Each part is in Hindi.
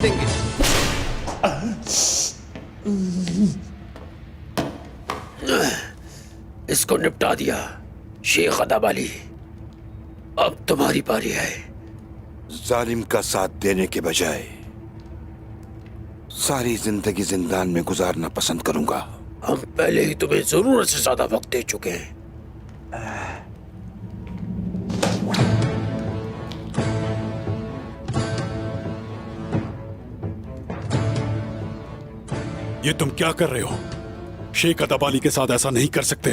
देंगे। इसको निपटा दिया शेख अदाबाली। अब तुम्हारी बारी है। जालिम का साथ देने के बजाय सारी जिंदगी जिंदान में गुजारना पसंद करूंगा। हम पहले ही तुम्हें जरूरत से ज्यादा वक्त दे चुके हैं। ये तुम क्या कर रहे हो? शेख अदाबाली के साथ ऐसा नहीं कर सकते।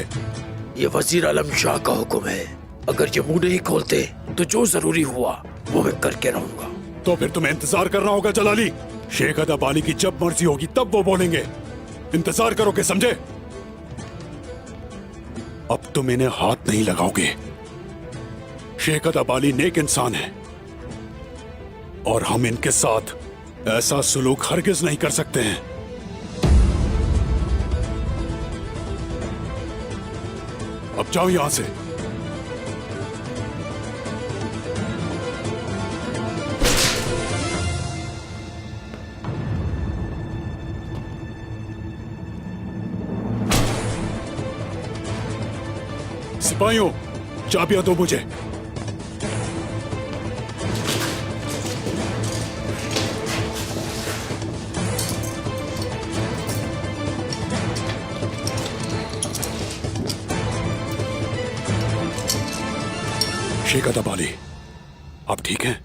ये वजीर आलम शाह का हुक्म है। अगर ये मुंह नहीं खोलते तो जो जरूरी हुआ वो मैं करके रहूंगा। तो फिर तुम्हें इंतजार करना होगा जलाली। शेख अदाबाली की जब मर्जी होगी तब वो बोलेंगे। इंतजार करोगे, समझे? अब तुम इन्हें हाथ नहीं लगाओगे। शेख अदाबाली नेक इंसान है और हम इनके साथ ऐसा सुलूक हरगिज नहीं कर सकते हैं। अब जाओ यहां से। सिपाहियों, चाबियां दो मुझे। शेख अदाबाली, आप ठीक हैं?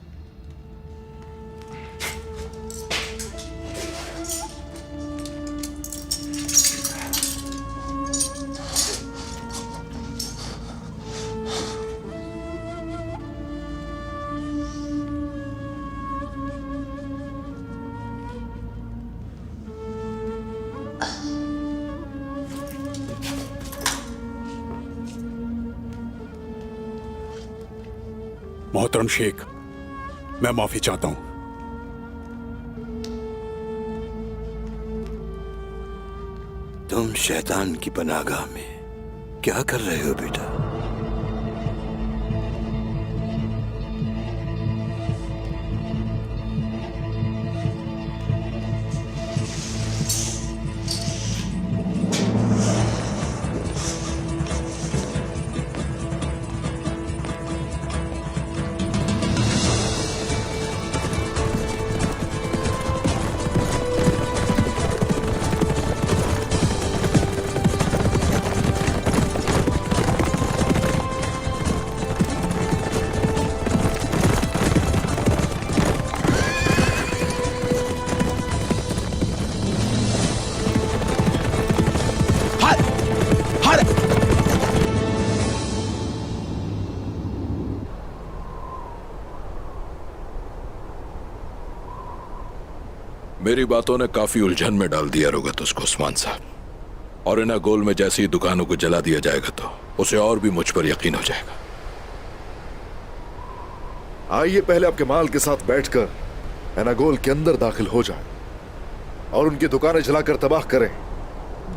मोहतरम शेख, मैं माफी चाहता हूं। तुम शैतान की पनाहगाह में क्या कर रहे हो बेटा? मेरी बातों ने काफी उलझन में डाल दिया रोगत उसको उस्मान साहब। और इन गोल में जैसे ही दुकानों को जला दिया जाएगा तो उसे और भी मुझ पर यकीन हो जाएगा। आइए पहले आपके माल के साथ बैठकर एनागोल के अंदर दाखिल हो जाए और उनकी दुकानें जलाकर तबाह करें।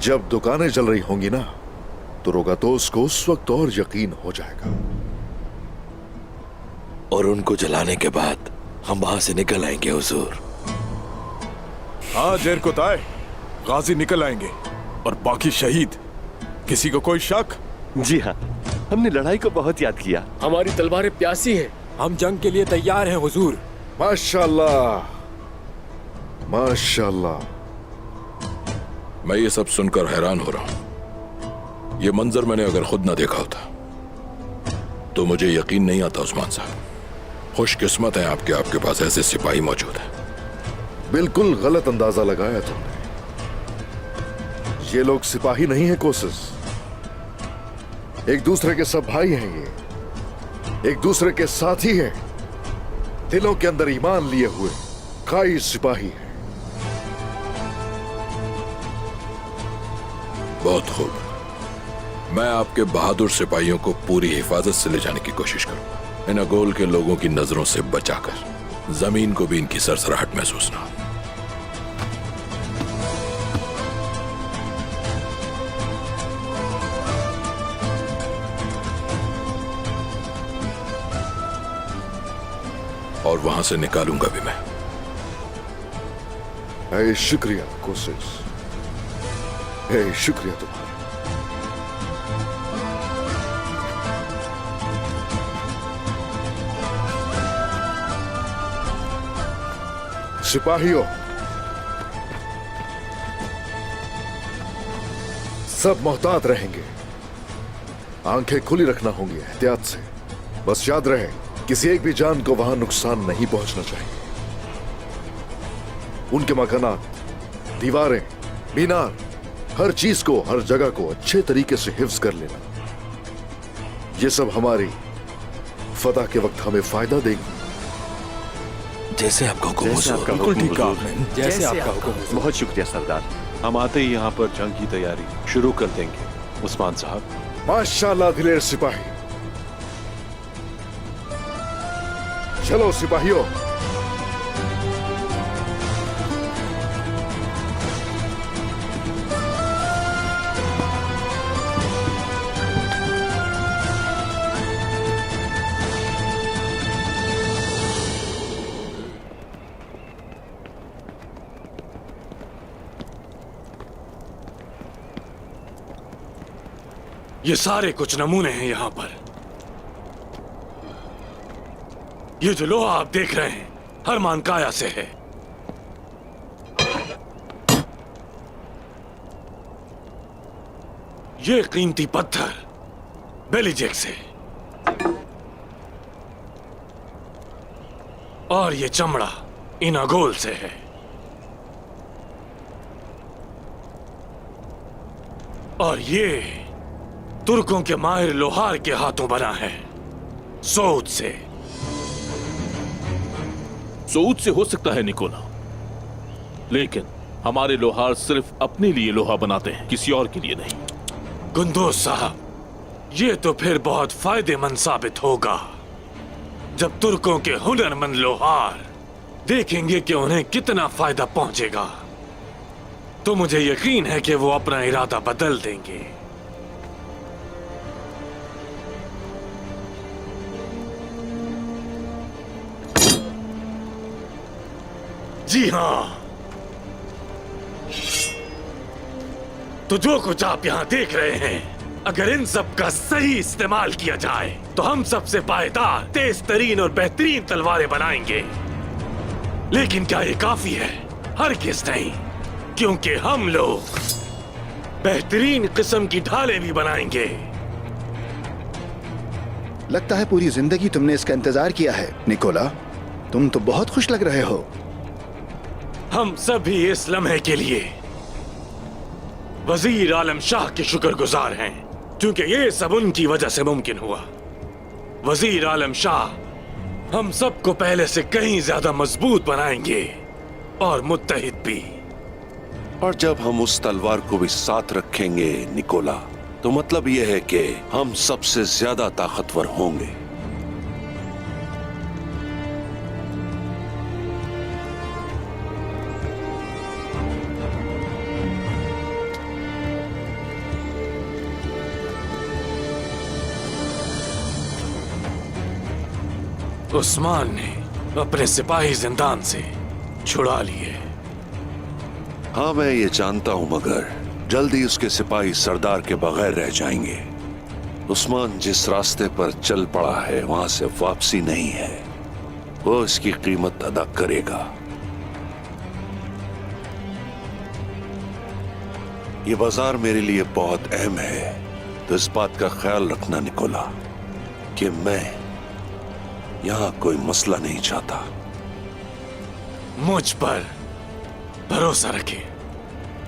जब दुकानें जल रही होंगी ना तो रोगातोस को उस वक्त और यकीन हो जाएगा। और उनको जलाने के बाद हम वहां से निकल आएंगे हुजूर। हाँ देर को ताए, गाजी निकल आएंगे और बाकी शहीद। किसी को कोई शक? जी हाँ, हमने लड़ाई को बहुत याद किया। हमारी तलवारें प्यासी हैं। हम जंग के लिए तैयार हैं हुजूर। माशाल्लाह, माशाल्लाह। मैं ये सब सुनकर हैरान हो रहा हूं। ये मंजर मैंने अगर खुद ना देखा होता तो मुझे यकीन नहीं आता उस्मान साहब। खुशकिस्मत है आपके पास ऐसे सिपाही मौजूद हैं। बिल्कुल गलत अंदाजा लगाया तुमने। ये लोग सिपाही नहीं है कोसिस, एक दूसरे के सब भाई हैं। ये एक दूसरे के साथी हैं, दिलों के अंदर ईमान लिए हुए काई सिपाही हैं। बहुत खूब, मैं आपके बहादुर सिपाहियों को पूरी हिफाजत से ले जाने की कोशिश करूंगा। इन अगोल के लोगों की नजरों से बचाकर जमीन को भी इनकी सरसराहट महसूस ना हो। और वहां से निकालूंगा भी मैं। ए शुक्रिया कोशिश, ए शुक्रिया तुम्हारा। सिपाहियों, सब मोहतात रहेंगे, आंखें खुली रखना होंगी एहतियात से। बस याद रहे, किसी एक भी जान को वहां नुकसान नहीं पहुंचना चाहिए। उनके मकानात, दीवारें, मीनार, हर चीज को, हर जगह को अच्छे तरीके से हिफ्ज कर लेना। ये सब हमारी फतह के वक्त हमें फायदा देगी। जैसे आपका हुक्म हो सर। बिल्कुल ठीक कहा हुजूर। आपने, जैसे आपका हुक्म। बहुत शुक्रिया सरदार। हम आते ही यहाँ पर जंग की तैयारी शुरू कर देंगे। उस्मान साहब। माशाल्लाह दिलेर सिपाही। चलो सिपाहियों, ये सारे कुछ नमूने हैं यहां पर। ये जो लोहा आप देख रहे हैं, हरमान काया से है। ये कीमती पत्थर बेलीजेक से, और ये चमड़ा इनागोल से है। और ये तुर्कों के माहिर लोहार के हाथों बना है, सऊद से। सऊद से हो सकता है निकोला, लेकिन हमारे लोहार सिर्फ अपने लिए लोहा बनाते हैं, किसी और के लिए नहीं। गुंदोज साहब, ये तो फिर बहुत फायदेमंद साबित होगा जब तुर्कों के हुनरमंद लोहार देखेंगे कि उन्हें कितना फायदा पहुंचेगा। तो मुझे यकीन है कि वो अपना इरादा बदल देंगे। जी हां, तो जो कुछ आप यहां देख रहे हैं, अगर इन सब का सही इस्तेमाल किया जाए तो हम सबसे पायदार, तेज तरीन और बेहतरीन तलवारें बनाएंगे। लेकिन क्या ये काफी है? हरगिज़ नहीं, क्योंकि हम लोग बेहतरीन किस्म की ढालें भी बनाएंगे। लगता है पूरी जिंदगी तुमने इसका इंतजार किया है निकोला। तुम तो बहुत खुश लग रहे हो। हम सभी इस लम्हे के लिए वजीर आलम शाह के शुक्रगुजार हैं, क्योंकि ये सब उनकी वजह से मुमकिन हुआ। वजीर आलम शाह हम सबको पहले से कहीं ज्यादा मजबूत बनाएंगे, और मुत्तहिद भी। और जब हम उस तलवार को भी साथ रखेंगे निकोला, तो मतलब यह है कि हम सबसे ज्यादा ताकतवर होंगे। उस्मान ने अपने सिपाही जिंदान से छुड़ा लिए। हाँ मैं ये जानता हूं, मगर जल्दी उसके सिपाही सरदार के बगैर रह जाएंगे। उस्मान जिस रास्ते पर चल पड़ा है, वहां से वापसी नहीं है। वो इसकी कीमत अदा करेगा। ये बाजार मेरे लिए बहुत अहम है, तो इस बात का ख्याल रखना निकोला कि मैं यहां कोई मसला नहीं चाहता। मुझ पर भरोसा रखें,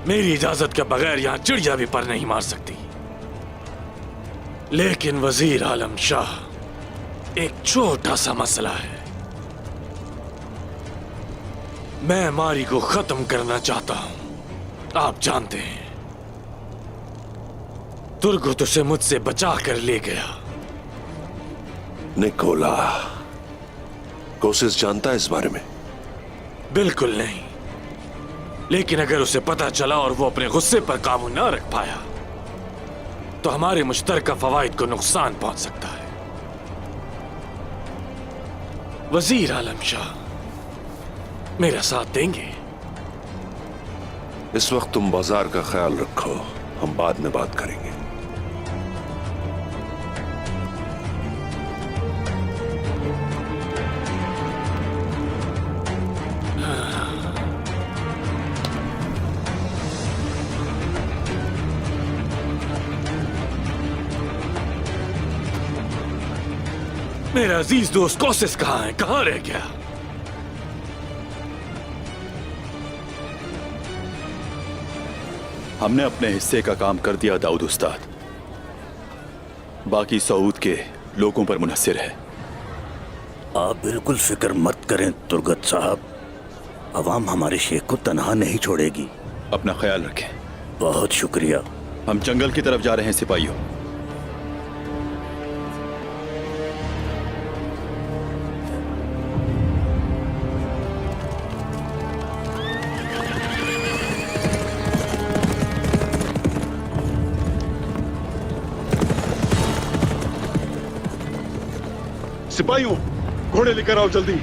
मेरी इजाजत के बगैर यहां चिड़िया भी पर नहीं मार सकती। लेकिन वजीर आलम शाह, एक छोटा सा मसला है। मैं मारी को खत्म करना चाहता हूं। आप जानते हैं, तुर्गुत उसे मुझसे बचा कर ले गया। निकोला, कोशिश जानता है इस बारे में? बिल्कुल नहीं, लेकिन अगर उसे पता चला और वो अपने गुस्से पर काबू ना रख पाया, तो हमारे मुश्तरका फवाइद को नुकसान पहुंच सकता है। वजीर आलम शाह मेरा साथ देंगे? इस वक्त तुम बाजार का ख्याल रखो, हम बाद में बात करेंगे। मेरा अजीज दोस्त कौसिस कहाँ है? कहाँ रह गया? हमने अपने हिस्से का काम कर दिया दाऊद उस्ताद, बाकी सऊद के लोगों पर मुनहसिर है। आप बिल्कुल फिक्र मत करें तुर्गत साहब, अवाम हमारे शेख को तनहा नहीं छोड़ेगी। अपना ख्याल रखें। बहुत शुक्रिया। हम जंगल की तरफ जा रहे हैं सिपाहियों। सिपाहियों, घोड़े लेकर आओ जल्दी।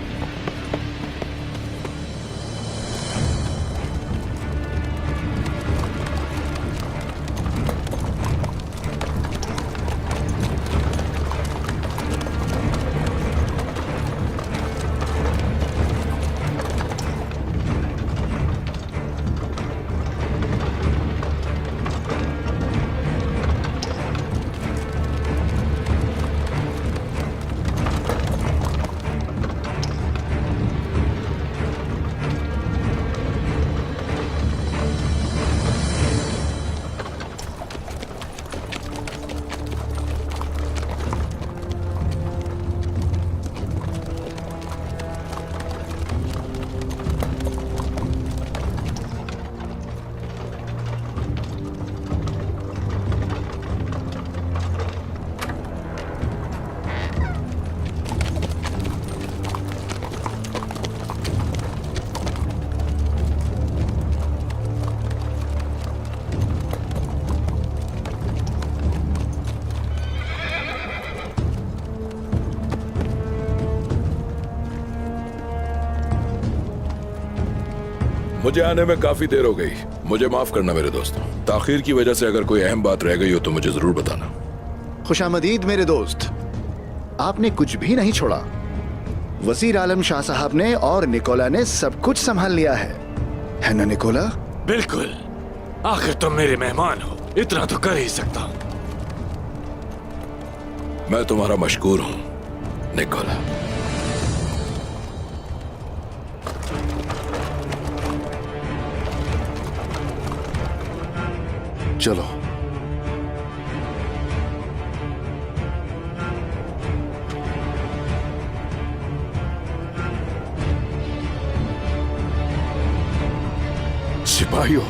मुझे आने में काफी देर हो गई, मुझे माफ करना मेरे दोस्तों। ताखीर की वजह से अगर कोई अहम बात रह गई हो तो मुझे जरूर बताना। खुशामदीद मेरे दोस्त, आपने कुछ भी नहीं छोड़ा। वजीर आलम शाह साहब ने और निकोला ने सब कुछ संभाल लिया है ना निकोला? बिल्कुल, आखिर तुम मेरे मेहमान हो, इतना तो कर ही सकता हूं। मैं तुम्हारा मशकूर हूं निकोला। चलो। सिपाहियों,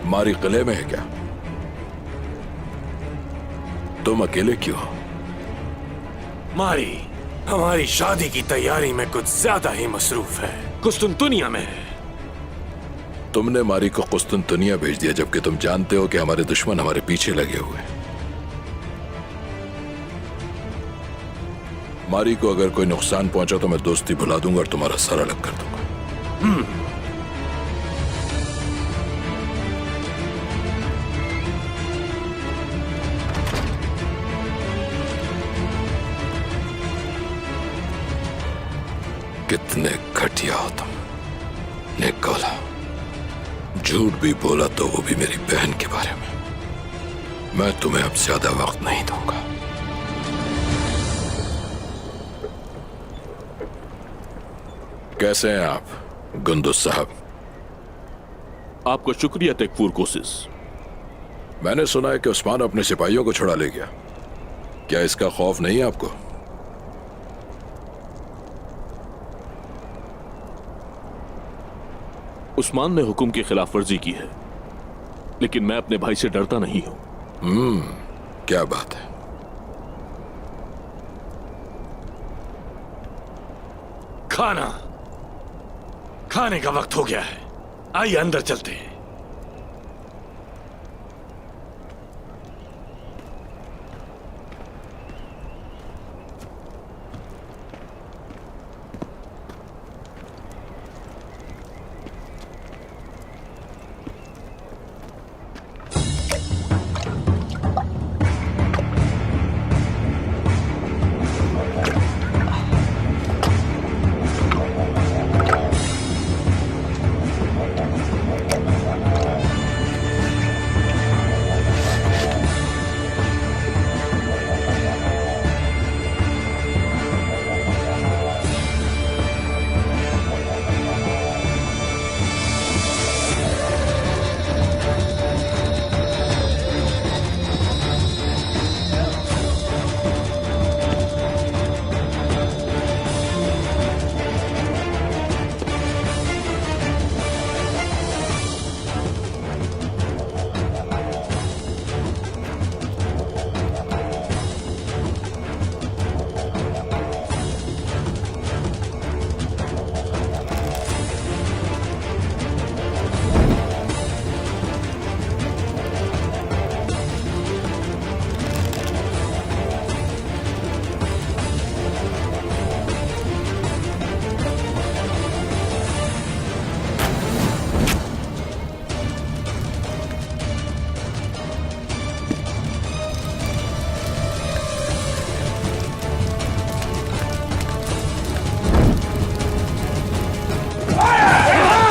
हमारी किले में है क्या? तुम अकेले क्यों? मारी हमारी शादी की तैयारी में कुछ ज्यादा ही मसरूफ है, कुस्तुनतुनिया में है। तुमने मारी को कुस्तुनतुनिया भेज दिया जबकि तुम जानते हो कि हमारे दुश्मन हमारे पीछे लगे हुए हैं। मारी को अगर कोई नुकसान पहुंचा तो मैं दोस्ती भुला दूंगा और तुम्हारा सर अलग कर दूंगा। कितने घटिया हो तुम निकोला। झूठ भी बोला तो वो भी मेरी बहन के बारे में। मैं तुम्हें अब ज्यादा वक्त नहीं दूंगा। कैसे हैं आप गुंदुस साहब? आपका शुक्रिया तेकफूर कोसिस। मैंने सुना है कि उस्मान अपने सिपाहियों को छुड़ा ले गया। क्या इसका खौफ नहीं है आपको? उस्मान ने हुक्म की खिलाफ वर्जी की है, लेकिन मैं अपने भाई से डरता नहीं हूं। क्या बात है? खाना खाने का वक्त हो गया है। आइए अंदर चलते हैं।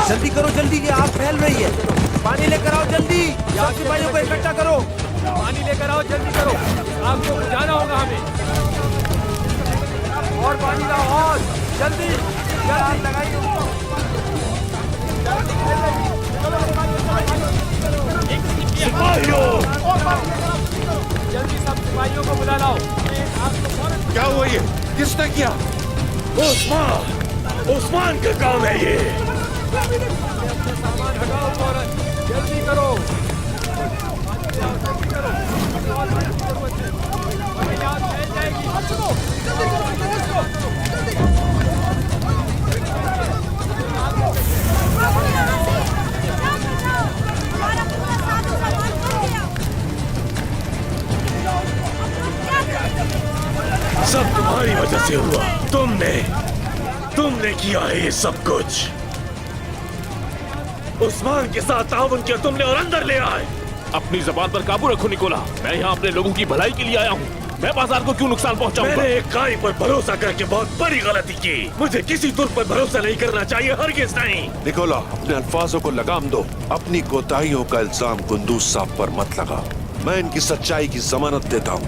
जल्दी करो, जल्दी, ये आग फैल रही है। पानी लेकर आओ जल्दी, यहाँ सिपाहियों को इकट्ठा करो। पानी लेकर आओ, जल्दी करो, आग को बुझाना होगा हमें। और पानी लाओ, और जल्दी आग लगाइए उसको। सिपाहियों, जल्दी सब सिपाहियों को बुला लाओ। क्या हुआ ये? किसने किया? उस्मान का काम है ये। सामान हटाओ फौरन, जल्दी करो। सब तुम्हारी वजह से हुआ। तुमने किया है ये सब कुछ। उस्मान के साथ ताउन किया तुमने और अंदर ले आए। अपनी जबान पर काबू रखो निकोला। मैं यहाँ अपने लोगों की भलाई के लिए आया हूँ। मैं बाजार को क्यों नुकसान पहुँचाऊंगा? मैंने एक गाय पर भरोसा करके बहुत बड़ी गलती की। मुझे किसी तुर्क पर भरोसा नहीं करना चाहिए, हरगिज नहीं। निकोला, अपने अल्फाजों को लगाम दो। अपनी कोताहियों का इल्जाम कुंदूज साहब पर मत लगाओ। मैं इनकी सच्चाई की जमानत देता हूँ।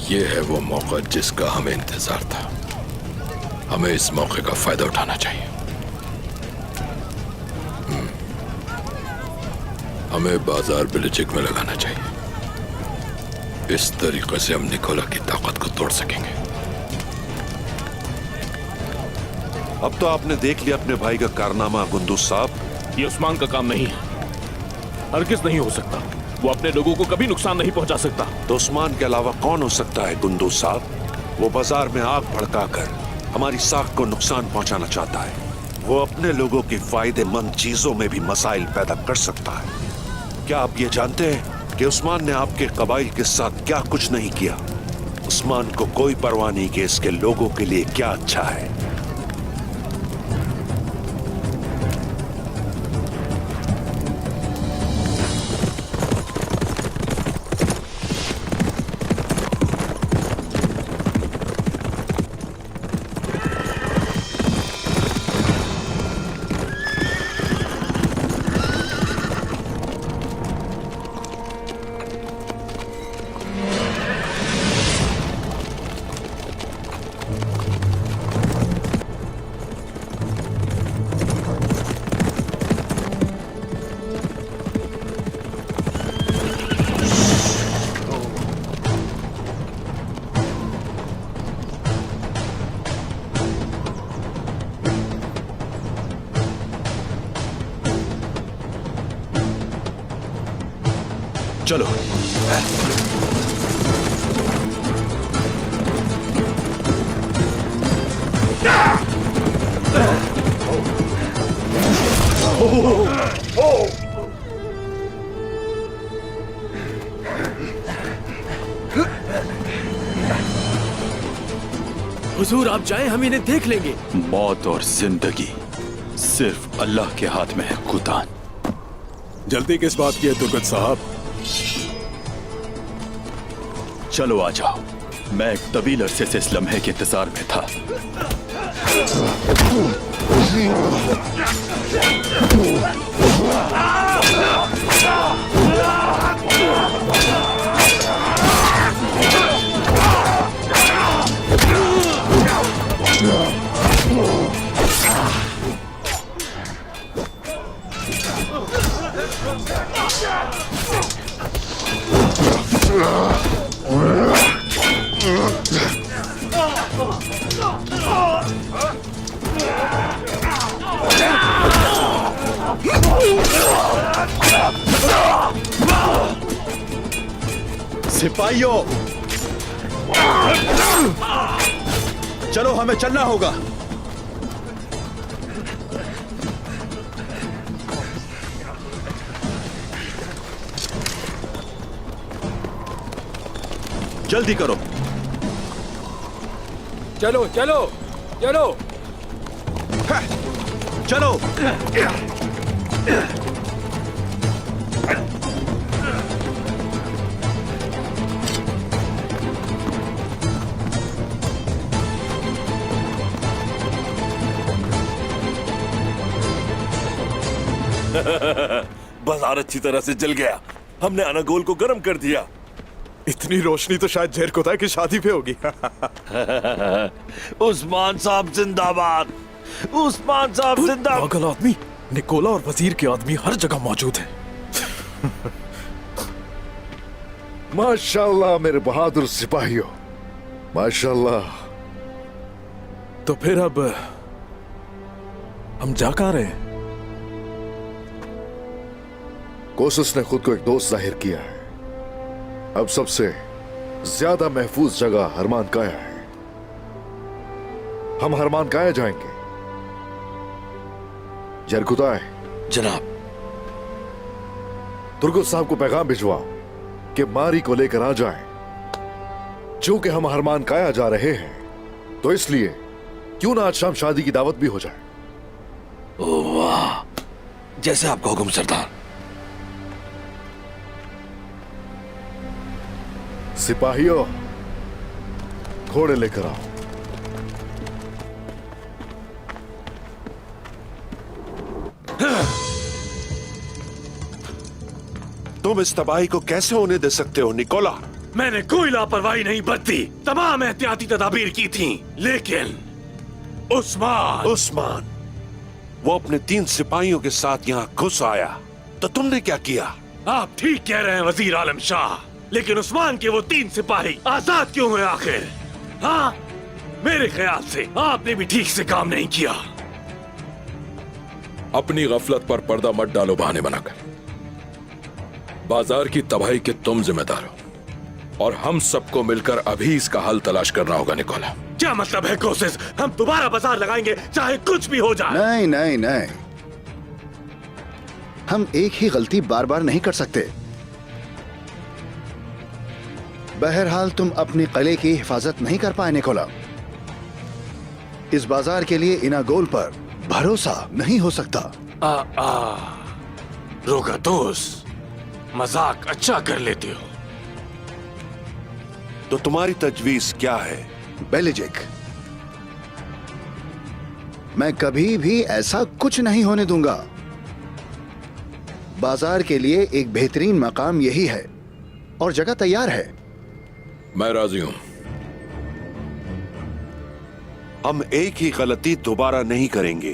ये है वो मौका जिसका हमें इंतजार था। हमें इस मौके का फायदा उठाना चाहिए। हमें बाजार बिलचिक में लगाना चाहिए। इस तरीके से हम निकोला की ताकत को तोड़ सकेंगे। अब तो आपने देख लिया अपने भाई का कारनामा कुंदूज साहब। ये उस्मान का काम नहीं है, हरगिज नहीं हो सकता। वो अपने लोगों को कभी नुकसान नहीं पहुंचा सकता। तो उस्मान के अलावा कौन हो सकता है कुंदूज साहब? वो बाजार में आग भड़काकर हमारी साख को नुकसान पहुंचाना चाहता है। वो अपने लोगों की फायदेमंद चीजों में भी मसाइल पैदा कर सकता है। क्या आप ये जानते हैं कि उस्मान ने आपके कबाइल के साथ क्या कुछ नहीं किया? उस्मान को कोई परवाह नहीं कि इसके लोगों के लिए क्या अच्छा है। चलो। हुजूर आप जाएं, हम इन्हें देख लेंगे। मौत और जिंदगी सिर्फ अल्लाह के हाथ में है कुदान। जल्दी किस बात की है तुर्गत साहब? चलो आ जाओ, मैं एक तवील अरसे से इस लम्हे के इंतजार में था। सिपाहियों, चलो हमें चलना होगा। जल्दी करो। चलो चलो चलो चलो। बाजार अच्छी तरह से जल गया। हमने अनागोल को गर्म कर दिया। इतनी रोशनी तो शायद जहरकुताई की शादी पे होगी। उस्मान साहब जिंदाबाद। उस्मान साहब जिंदाबाद। पागल आदमी, निकोला और वजीर के आदमी हर जगह मौजूद है। माशाल्लाह मेरे बहादुर सिपाहियों, माशाल्लाह। तो फिर अब हम जा कहां रहे हैं? कोशिश ने खुद को एक दोस्त जाहिर किया है। अब सबसे ज्यादा महफूज जगह हरमान काया है। हम हरमान काया जाएंगे। जरकुताय जनाब, तुर्गत साहब को पैगाम भिजवाओ कि मारी को लेकर आ जाएं। चूंकि हम हरमान काया जा रहे हैं, तो इसलिए क्यों ना आज शाम शादी की दावत भी हो जाए। वाह, जैसे आपका हुक्म सरदार। सिपाहियों, घोड़े लेकर आओ। तुम इस तबाही को कैसे होने दे सकते हो निकोला? मैंने कोई लापरवाही नहीं बरती। तमाम एहतियाती तदाबीर की थी, लेकिन उस्मान वो अपने 3 सिपाहियों के साथ यहाँ घुस आया, तो तुमने क्या किया? आप ठीक कह रहे हैं वजीर आलम शाह, लेकिन उस्मान के वो 3 सिपाही आजाद क्यों हुए आखिर? हाँ, मेरे ख्याल से आपने भी ठीक से काम नहीं किया। अपनी गफलत पर पर्दा मत डालो बहाने बनाकर। बाजार की तबाही के तुम जिम्मेदार हो, और हम सबको मिलकर अभी इसका हल तलाश करना होगा निकोला। क्या मतलब है कोशिश? हम दोबारा बाजार लगाएंगे चाहे कुछ भी हो जाए। नहीं नहीं नहीं, हम एक ही गलती बार बार नहीं कर सकते। बहरहाल तुम अपनी किले की हिफाजत नहीं कर पाए निकोला। इस बाजार के लिए इनागोल पर भरोसा नहीं हो सकता। रोगातोस, मजाक अच्छा कर लेते हो। तो तुम्हारी तजवीज क्या है? बेलिजिक, मैं कभी भी ऐसा कुछ नहीं होने दूंगा। बाजार के लिए एक बेहतरीन मकाम यही है और जगह तैयार है। मैं राजी हूं। हम एक ही गलती दोबारा नहीं करेंगे।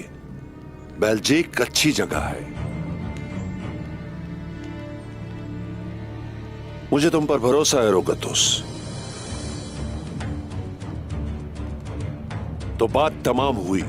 बेल्जिक अच्छी जगह है। मुझे तुम पर भरोसा है रोगातोस। तो बात तमाम हुई।